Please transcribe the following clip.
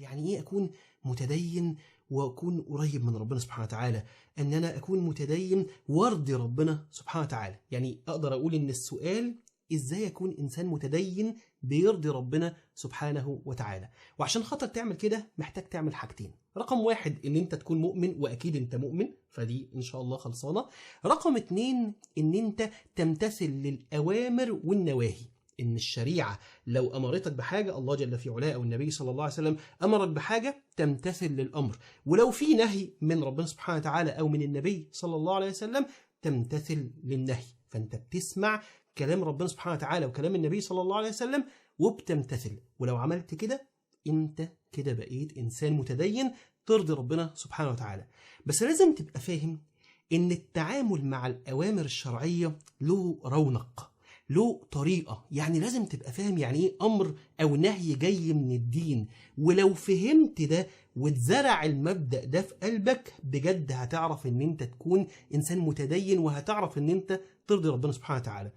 يعني ايه اكون متدين واكون قريب من ربنا سبحانه وتعالى؟ ان انا اكون متدين وارضي ربنا سبحانه وتعالى. يعني اقدر اقول ان السؤال ازاي اكون انسان متدين بيرضي ربنا سبحانه وتعالى. وعشان خاطر تعمل كده محتاج تعمل حاجتين. رقم واحد ان انت تكون مؤمن، واكيد انت مؤمن، فدي ان شاء الله خلصانه. رقم اتنين ان انت تمتثل للاوامر والنواهي. ان الشريعه لو امرتك بحاجه، الله جل في علاه او النبي صلى الله عليه وسلم امرك بحاجه، تمتثل للامر. ولو في نهي من ربنا سبحانه وتعالى او من النبي صلى الله عليه وسلم، تمتثل للنهي. فانت بتسمع كلام ربنا سبحانه وتعالى وكلام النبي صلى الله عليه وسلم وبتمتثل. ولو عملت كده انت كده بقيت انسان متدين ترضي ربنا سبحانه وتعالى. بس لازم تبقى فاهم ان التعامل مع الاوامر الشرعيه له رونق، له طريقه. يعني لازم تبقى فاهم يعني ايه امر او نهي جاي من الدين. ولو فهمت ده واتزرع المبدأ ده في قلبك، بجد هتعرف ان انت تكون انسان متدين، وهتعرف ان انت ترضي ربنا سبحانه وتعالى.